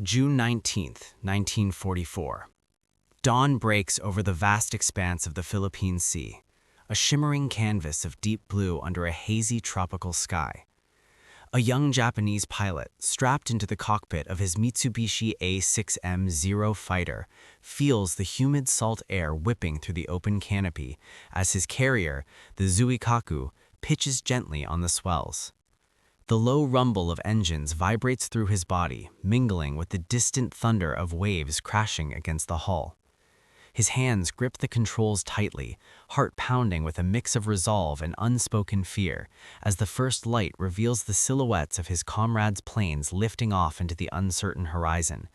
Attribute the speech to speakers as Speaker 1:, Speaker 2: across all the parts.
Speaker 1: June 19th, 1944. Dawn breaks over the vast expanse of the Philippine Sea, a shimmering canvas of deep blue under a hazy tropical sky. A young Japanese pilot, strapped into the cockpit of his Mitsubishi A6M-0 fighter, feels the humid salt air whipping through the open canopy as his carrier, the Zuikaku, pitches gently on the swells. The low rumble of engines vibrates through his body, mingling with the distant thunder of waves crashing against the hull. His hands grip the controls tightly, heart pounding with a mix of resolve and unspoken fear, as the first light reveals the silhouettes of his comrades' planes lifting off into the uncertain horizon,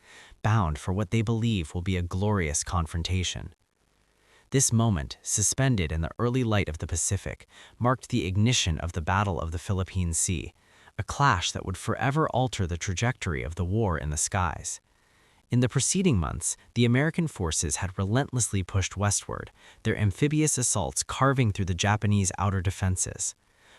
Speaker 1: bound for what they believe will be a glorious confrontation. This moment, suspended in the early light of the Pacific, marked the ignition of the Battle of the Philippine Sea, a clash that would forever alter the trajectory of the war in the skies. In the preceding months, the American forces had relentlessly pushed westward, their amphibious assaults carving through the Japanese outer defenses.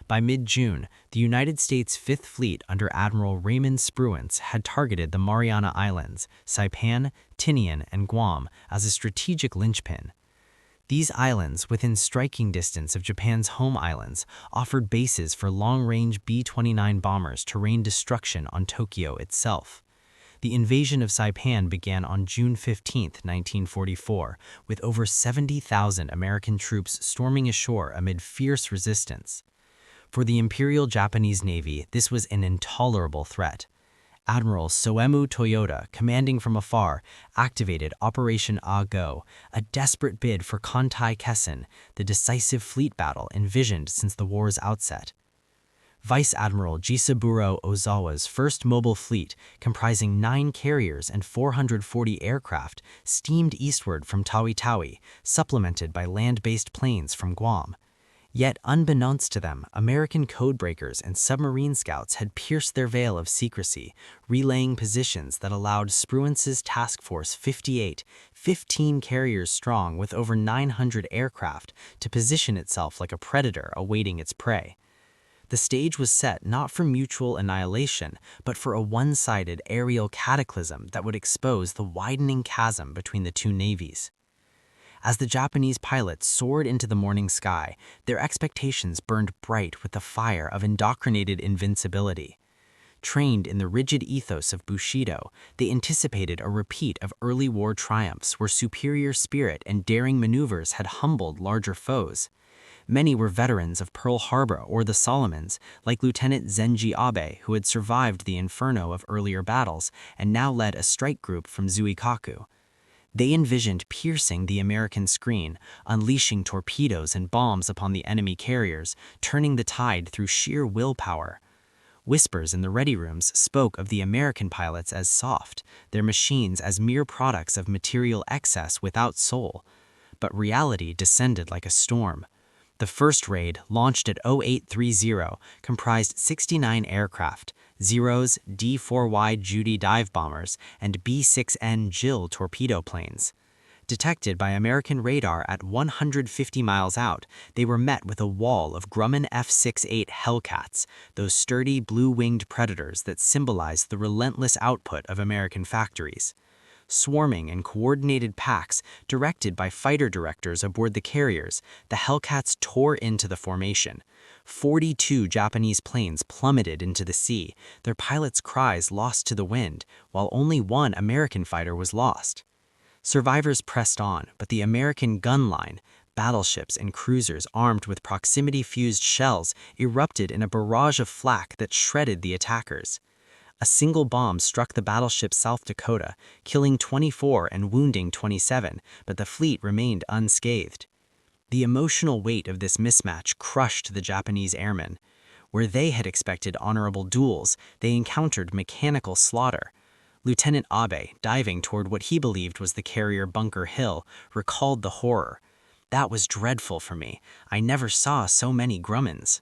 Speaker 1: By mid-June, the United States Fifth Fleet under Admiral Raymond Spruance had targeted the Mariana Islands, Saipan, Tinian, and Guam as a strategic linchpin. These islands, within striking distance of Japan's home islands, offered bases for long-range B-29 bombers to rain destruction on Tokyo itself. The invasion of Saipan began on June 15, 1944, with over 70,000 American troops storming ashore amid fierce resistance. For the Imperial Japanese Navy, this was an intolerable threat. Admiral Soemu Toyoda, commanding from afar, activated Operation A-Go, a desperate bid for Kontai Kessen, the decisive fleet battle envisioned since the war's outset. Vice Admiral Jisaburo Ozawa's first mobile fleet, comprising 9 carriers and 440 aircraft, steamed eastward from Tawi-Tawi, supplemented by land-based planes from Guam. Yet, unbeknownst to them, American codebreakers and submarine scouts had pierced their veil of secrecy, relaying positions that allowed Spruance's Task Force 58, 15 carriers strong with over 900 aircraft, to position itself like a predator awaiting its prey. The stage was set not for mutual annihilation, but for a one-sided aerial cataclysm that would expose the widening chasm between the two navies. As the Japanese pilots soared into the morning sky, their expectations burned bright with the fire of indoctrinated invincibility. Trained in the rigid ethos of Bushido, they anticipated a repeat of early war triumphs where superior spirit and daring maneuvers had humbled larger foes. Many were veterans of Pearl Harbor or the Solomons, like Lieutenant Zenji Abe, who had survived the inferno of earlier battles and now led a strike group from Zuikaku. They envisioned piercing the American screen, unleashing torpedoes and bombs upon the enemy carriers, turning the tide through sheer willpower. Whispers in the ready rooms spoke of the American pilots as soft, their machines as mere products of material excess without soul. But reality descended like a storm. The first raid, launched at 0830, comprised 69 aircraft, Zeros, D-4Y Judy dive bombers, and B-6N Jill torpedo planes. Detected by American radar at 150 miles out, they were met with a wall of Grumman F-68 Hellcats, those sturdy blue-winged predators that symbolize the relentless output of American factories. Swarming in coordinated packs, directed by fighter directors aboard the carriers, the Hellcats tore into the formation. 42 Japanese planes plummeted into the sea, their pilots' cries lost to the wind, while only 1 American fighter was lost. Survivors pressed on, but the American gun line, battleships and cruisers armed with proximity-fused shells, erupted in a barrage of flak that shredded the attackers. A single bomb struck the battleship South Dakota, killing 24 and wounding 27, but the fleet remained unscathed. The emotional weight of this mismatch crushed the Japanese airmen. Where they had expected honorable duels, they encountered mechanical slaughter. Lieutenant Abe, diving toward what he believed was the carrier Bunker Hill, recalled the horror. "That was dreadful for me. I never saw so many Grummans."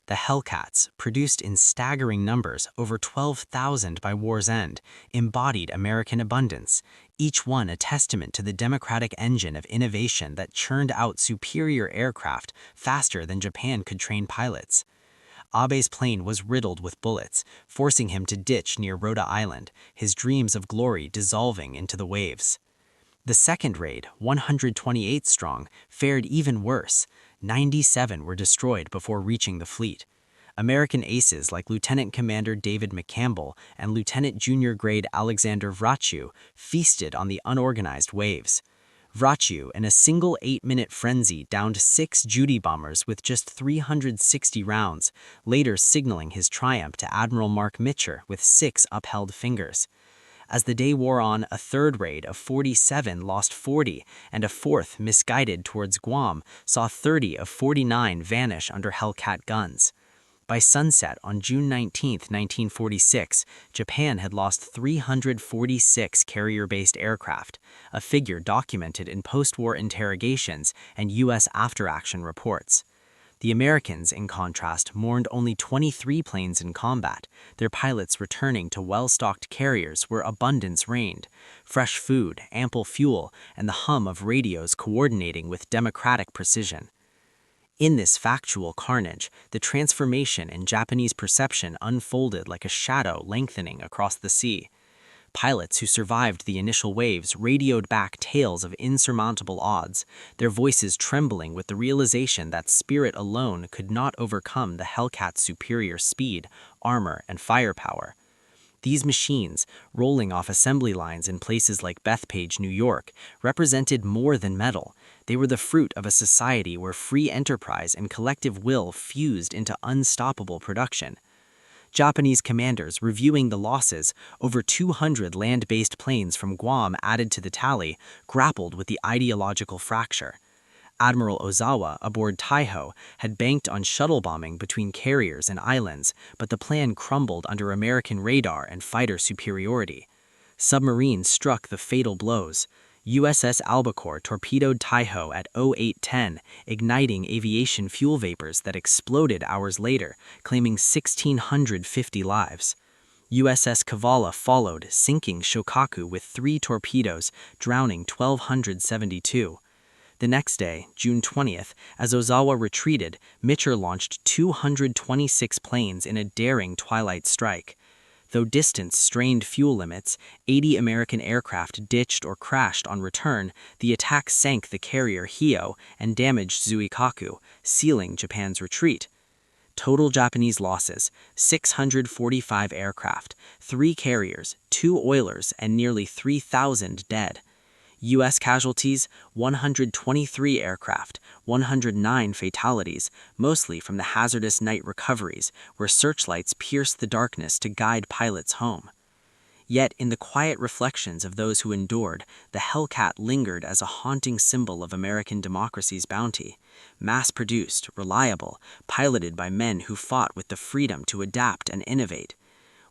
Speaker 1: The Hellcats, produced in staggering numbers, over 12,000 by war's end, embodied American abundance, each one a testament to the democratic engine of innovation that churned out superior aircraft faster than Japan could train pilots. Abe's plane was riddled with bullets, forcing him to ditch near Rhode Island, his dreams of glory dissolving into the waves. The second raid, 128 strong, fared even worse. 97 were destroyed before reaching the fleet. American aces like Lieutenant Commander David McCampbell and Lieutenant Junior Grade Alexander Vrachew feasted on the unorganized waves. Vrachew, in a single 8-minute frenzy, downed 6 Judy bombers with just 360 rounds, later signaling his triumph to Admiral Mark Mitcher with 6 upheld fingers. As the day wore on, a third raid of 47 lost 40, and a fourth, misguided towards Guam, saw 30 of 49 vanish under Hellcat guns. By sunset on June 19, 1946, Japan had lost 346 carrier-based aircraft, a figure documented in post-war interrogations and U.S. after-action reports. The Americans, in contrast, mourned only 23 planes in combat, their pilots returning to well-stocked carriers where abundance reigned, fresh food, ample fuel, and the hum of radios coordinating with democratic precision. In this factual carnage, the transformation in Japanese perception unfolded like a shadow lengthening across the sea. Pilots who survived the initial waves radioed back tales of insurmountable odds, their voices trembling with the realization that spirit alone could not overcome the Hellcat's superior speed, armor, and firepower. These machines, rolling off assembly lines in places like Bethpage, New York, represented more than metal. They were the fruit of a society where free enterprise and collective will fused into unstoppable production. Japanese commanders reviewing the losses, over 200 land-based planes from Guam added to the tally, grappled with the ideological fracture. Admiral Ozawa, aboard Taiho, had banked on shuttle bombing between carriers and islands, but the plan crumbled under American radar and fighter superiority. Submarines struck the fatal blows. USS Albacore torpedoed Taiho at 0810, igniting aviation fuel vapors that exploded hours later, claiming 1,650 lives. USS Kavala followed, sinking Shokaku with 3 torpedoes, drowning 1,272. The next day, June 20th, as Ozawa retreated, Mitcher launched 226 planes in a daring twilight strike. Though distance strained fuel limits, 80 American aircraft ditched or crashed on return, the attack sank the carrier Hio and damaged Zuikaku, sealing Japan's retreat. Total Japanese losses: 645 aircraft, 3 carriers, 2 oilers, and nearly 3,000 dead. U.S. casualties: 123 aircraft, 109 fatalities, mostly from the hazardous night recoveries, where searchlights pierced the darkness to guide pilots home. Yet, in the quiet reflections of those who endured, the Hellcat lingered as a haunting symbol of American democracy's bounty. Mass-produced, reliable, piloted by men who fought with the freedom to adapt and innovate.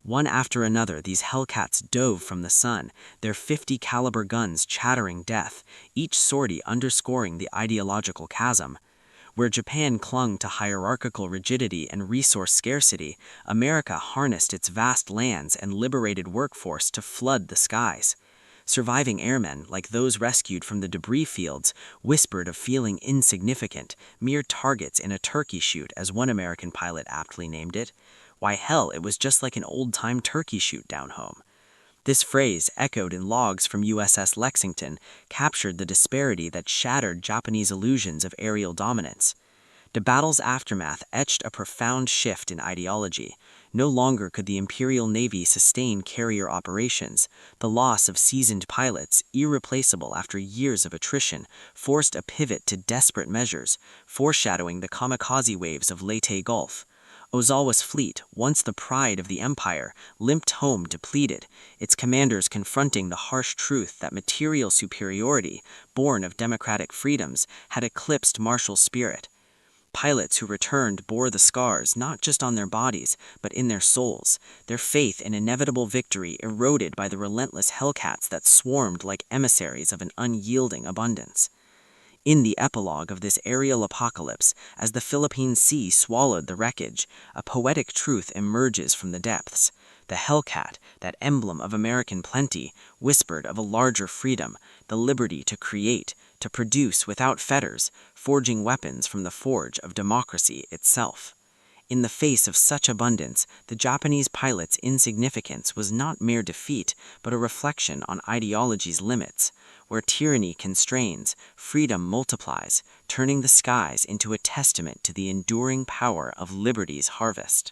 Speaker 1: One after another, these Hellcats dove from the sun, their 50-caliber guns chattering death, each sortie underscoring the ideological chasm. Where Japan clung to hierarchical rigidity and resource scarcity, America harnessed its vast lands and liberated workforce to flood the skies. Surviving airmen, like those rescued from the debris fields, whispered of feeling insignificant, mere targets in a turkey shoot, as one American pilot aptly named it. Why, hell, it was just like an old-time turkey shoot down home. This phrase, echoed in logs from USS Lexington, captured the disparity that shattered Japanese illusions of aerial dominance. The battle's aftermath etched a profound shift in ideology. No longer could the Imperial Navy sustain carrier operations. The loss of seasoned pilots, irreplaceable after years of attrition, forced a pivot to desperate measures, foreshadowing the kamikaze waves of Leyte Gulf. Ozawa's fleet, once the pride of the empire, limped home depleted, its commanders confronting the harsh truth that material superiority, born of democratic freedoms, had eclipsed martial spirit. Pilots who returned bore the scars not just on their bodies, but in their souls, their faith in inevitable victory eroded by the relentless Hellcats that swarmed like emissaries of an unyielding abundance. In the epilogue of this aerial apocalypse, as the Philippine Sea swallowed the wreckage, a poetic truth emerges from the depths. The Hellcat, that emblem of American plenty, whispered of a larger freedom, the liberty to create, to produce without fetters, forging weapons from the forge of democracy itself. In the face of such abundance, the Japanese pilot's insignificance was not mere defeat, but a reflection on ideology's limits. Where tyranny constrains, freedom multiplies, turning the skies into a testament to the enduring power of liberty's harvest.